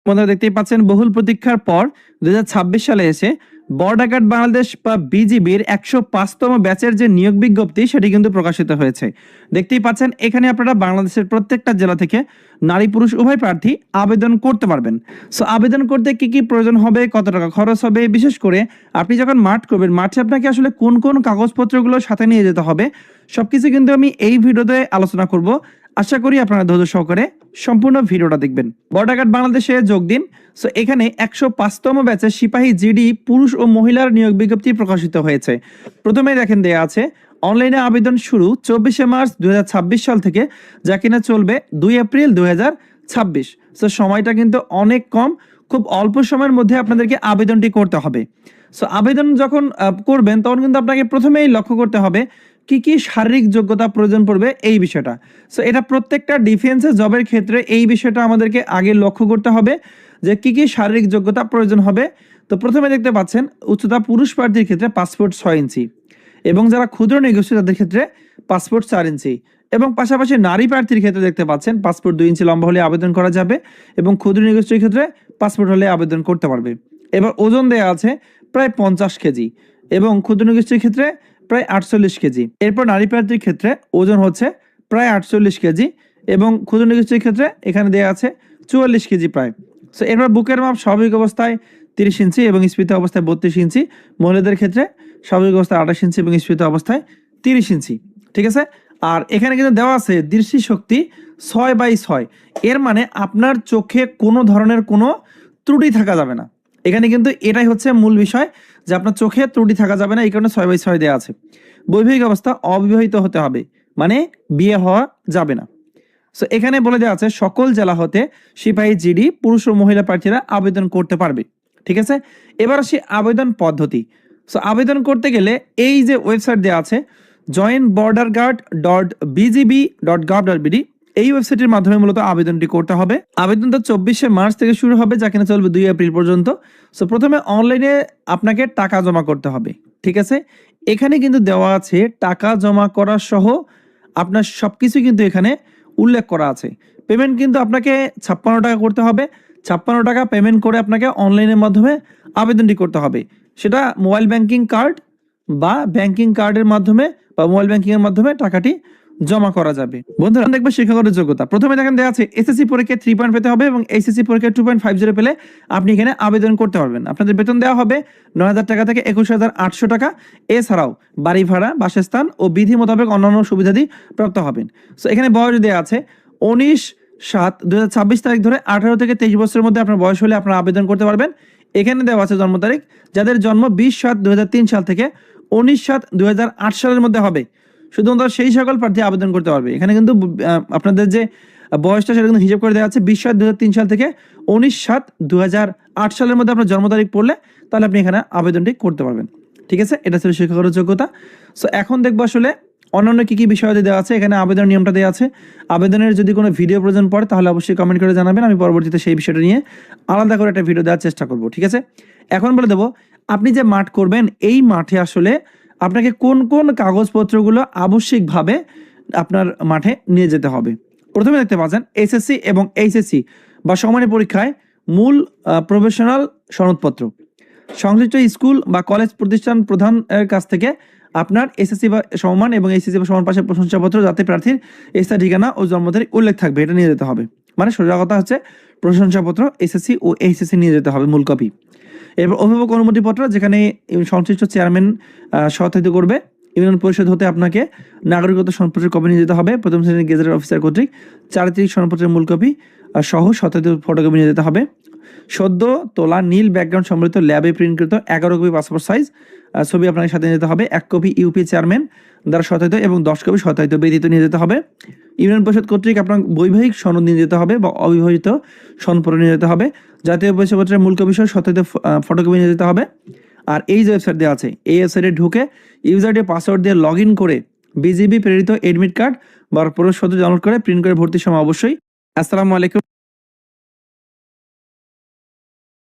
বন্ধুরা দেখতেই পাচ্ছেন বহুল প্রতীক্ষার পর 2026 সালে এসে বর্ডার গার্ড বাংলাদেশ বা বিজিবির 105তম ব্যাচের যে নিয়োগ বিজ্ঞপ্তি সেটি কিন্তু প্রকাশিত হয়েছে। দেখতেই পাচ্ছেন এখানে আপনারা বাংলাদেশের প্রত্যেকটা জেলা থেকে নারী পুরুষ উভয় প্রার্থী আবেদন করতে পারবেন। সো আবেদন করতে কি কি প্রয়োজন হবে, কত টাকা খরচ হবে, বিশেষ করে আপনি যখন মাঠ করবেন মাঠে আপনাকে আসলে কোন কোন কাগজপত্রগুলো সাথে নিয়ে যেতে হবে সবকিছু কিন্তু আমি এই ভিডিওতে আলোচনা করব। আশা করি আপনারা ধৈর্য সহকারে সম্পূর্ণ ভিডিওটা দেখবেন। বর্ডার গার্ড বাংলাদেশে যোগ দিন। সো এখানে 105তম ব্যাচের সিপাহী জিডি পুরুষ ও মহিলার নিয়োগ বিজ্ঞপ্তি প্রকাশিত হয়েছে। প্রথমে দেখেন দেয়া আছে অনলাইনে আবেদন শুরু 24শে মার্চ 2026 সাল থেকে, যা কিনা চলবে 2 এপ্রিল 2026। সো সময়টা কিন্তু অনেক কম, খুব অল্প সময়ের মধ্যে আপনাদেরকে আবেদনটি করতে হবে। সো আবেদন যখন করবেন তখন কিন্তু আপনাকে প্রথমেই লক্ষ্য করতে হবে কি কি শারীরিক যোগ্যতা প্রয়োজন পড়বে এই বিষয়টা। সো এটা প্রত্যেকটা ডিফেন্সে জবের ক্ষেত্রে এই বিষয়টা আমাদেরকে আগে লক্ষ্য করতে হবে যে কি কি শারীরিক যোগ্যতা প্রয়োজন হবে। তো প্রথমে দেখতে পাচ্ছেন উচ্চতা পুরুষ প্রার্থীর ক্ষেত্রে পাসপোর্ট 6 ইঞ্চি এবং যারা ক্ষুদ্র নিগোষ্ঠী তাদের ক্ষেত্রে পাসপোর্ট 4 ইঞ্চি, এবং পাশাপাশি নারী প্রার্থীর ক্ষেত্রে দেখতে পাচ্ছেন পাসপোর্ট 2 ইঞ্চি লম্বা হলে আবেদন করা যাবে এবং ক্ষুদ্র নিগোষ্ঠীর ক্ষেত্রে পাসপোর্ট হলে আবেদন করতে পারবে। এবার ওজন দেওয়া আছে প্রায় 50 কেজি এবং ক্ষুদ্র নিগোষ্ঠীর ক্ষেত্রে প্রায় 48 কেজি। এরপর নারী প্রার্থীর ক্ষেত্রে ওজন হচ্ছে প্রায় 48 কেজি এবং ক্ষুদ্র নিগোষ্ঠীর ক্ষেত্রে এখানে দেওয়া আছে 44 কেজি প্রায়। সো এরপর বুকের মাপ স্বাভাবিক অবস্থায় 30 ইঞ্চি এবং স্ফীত অবস্থায় 32 ইঞ্চি। মহিলাদের ক্ষেত্রে স্বাভাবিক অবস্থায় 28 ইঞ্চি এবং স্ফীত অবস্থায় 30 ইঞ্চি। ঠিক আছে। আর এখানে কিন্তু দেওয়া আছে দৃষ্টিশক্তি 6/6। এর মানে আপনার চোখে কোনো ধরনের কোনো ত্রুটি থাকা যাবে না। এখানে কিন্তু এটাই হচ্ছে মূল বিষয় যে আপনার চোখে ত্রুটি থাকা যাবে না, এই কারণে 6/6 দেওয়া আছে। বৈবাহিক অবস্থা অবিবাহিত হতে হবে, মানে বিয়ে হওয়া যাবে না। সো এখানে বলে দেওয়া আছে সকল জেলা হতে সিপাহী জিডি পুরুষ ও মহিলা প্রার্থীরা আবেদন করতে পারবে। ঠিক আছে। এবার আসি আবেদন পদ্ধতি। সো আবেদন করতে গেলে এই যে ওয়েবসাইট দেওয়া আছে joinborderguard.bgb.gov.bd, এই ওয়েবসাইটের মাধ্যমে মূলত আবেদনটি করতে হবে। আবেদনটা 24শে মার্চ থেকে শুরু হবে, যা কিনা চলবে 2 এপ্রিল পর্যন্ত। সো প্রথমে অনলাইনে আপনাকে টাকা জমা করতে হবে। ঠিক আছে। এখানে কিন্তু দেওয়া আছে টাকা জমা করা সহ আপনার সবকিছু কিন্তু এখানে উল্লেখ করা আছে। পেমেন্ট কিন্তু আপনাকে 56 টাকা করতে হবে। 56 টাকা পেমেন্ট করে আপনাকে অনলাইনের মাধ্যমে আবেদনটি করতে হবে। সেটা মোবাইল ব্যাংকিং কার্ড বা ব্যাংকিং কার্ডের মাধ্যমে বা মোবাইল ব্যাংকিং এর মাধ্যমে টাকাটি জমা করা যাবে। বন্ধুরা দেখবে শিক্ষাগত যোগ্যতা। প্রথমে দেখেন দেওয়া আছে এসএসসি পরীক্ষায় 3 পয়েন্ট পেতে হবে এবং এইচএসসি পরীক্ষায় 2.50 পেলে আপনি এখানে আবেদন করতে পারবেন। আপনাদের বেতন দেওয়া হবে 9,000 টাকা থেকে 21,800 টাকা। এছাড়াও বাড়ি ভাড়া, বাসস্থান ও বিধি মোতাবেক অন্যান্য সুবিধাদি প্রাপ্ত হবেন। সো এখানে বয়স দেওয়া আছে 19/7/2026 তারিখ ধরে 18 থেকে 23 বছরের মধ্যে আপনার বয়স হলে আপনারা আবেদন করতে পারবেন। এখানে দেওয়া আছে জন্ম তারিখ, যাদের জন্ম 20/7/2003 সাল থেকে 19/7/2008 সালের মধ্যে হবে শুধুমাত্র সেই সকল প্রার্থী আবেদন করতে পারবে। এখানে কিন্তু আপনাদের যে বয়সটা সেটা কিন্তু হিসাব করে দেওয়া আছে 20/7/2003 সাল থেকে 19/7/2008 সালের মধ্যে আপনার জন্ম তারিখ পড়লে তাহলে আপনি এখানে আবেদনটি করতে পারবেন। ঠিক আছে, এটা ছিল শিক্ষাগত যোগ্যতা। সো এখন দেখবো আসলে অন্যান্য কি কি বিষয় দেওয়া আছে। এখানে আবেদন নিয়মটা দেওয়া আছে। আবেদনের যদি কোনো ভিডিও প্রয়োজন পড়ে তাহলে অবশ্যই কমেন্ট করে জানাবেন, আমি পরবর্তীতে সেই বিষয়টা নিয়ে আলাদা করে একটা ভিডিও দেওয়ার চেষ্টা করব। ঠিক আছে। এখন বলে দেবো আপনি যে মাঠ করবেন এই মাঠে আসলে আপনাকে কোন কোন কাগজপত্রগুলো আবশ্যিকভাবে আপনার মাঠে নিয়ে যেতে হবে। প্রথমে দেখতে পাচ্ছেন এসএসসি এবং এইচএসসি বা সমমানের পরীক্ষায় মূল প্রফেশনাল সনদপত্র, সংশ্লিষ্ট স্কুল বা কলেজ প্রতিষ্ঠান প্রধানের কাছ থেকে আপনার এসএসসি বা সমমান এবং এইচএসসি বা সমান পাশের প্রশংসাপত্র, যাতে প্রার্থীর স্থায়ী ঠিকানা ও জন্ম তারিখ উল্লেখ থাকবে, এটা নিয়ে যেতে হবে। মানে সোজা কথা হচ্ছে প্রশংসাপত্র এসএসসি ও এইচএসসি নিয়ে যেতে হবে মূল কপি। এরপর অভিভাবক অনুমতিপত্র, যেখানে সংশ্লিষ্ট চেয়ারম্যান সত্যায়িত করবে। ইউনিয়ন পরিষদ হতে আপনাকে নাগরিকত্ব সনদপত্রের কপি নিয়ে যেতে হবে প্রথম শ্রেণীর গেজেটেড অফিসার কর্তৃক। চারিত্রিক সনদপত্রের মূল কপি সহ সত্যায়িত ফটোকপি নিয়ে যেতে হবে। সদ্য তোলা নীল ব্যাকগ্রাউন্ড সম্বলিত ল্যাবে প্রিন্টকৃত 11 কপি পাসপোর্ট সাইজ ছবি আপনাকে সাথে নিয়ে যেতে হবে। 1 কপি ইউপি চেয়ারম্যান দ্বারা সত্যায়িত এবং 10 কপি সত্যায়িত ব্যতীত নিয়ে যেতে হবে। ইউনিয়ন পরিষদ কর্তৃক আপনার বৈবাহিক সনদ নিয়ে যেতে হবে বা অবিবাহিত সনদপত্র নিয়ে যেতে হবে। জাতীয় পরিচয়পত্রের মূল কপি সহ সত্যায়িত ফটোকপি নিয়ে যেতে হবে। আর এই যে ওয়েবসাইট দেওয়া আছে এই ওয়েবসাইটে ঢুকে ইউজার আইডি পাসওয়ার্ড দিয়ে লগ ইন করে বিজিবি প্রেরিত এডমিট কার্ড বা প্রবেশপত্র ডাউনলোড করে প্রিন্ট করে ভর্তির সময় অবশ্যই। আসসালামু আলাইকুম।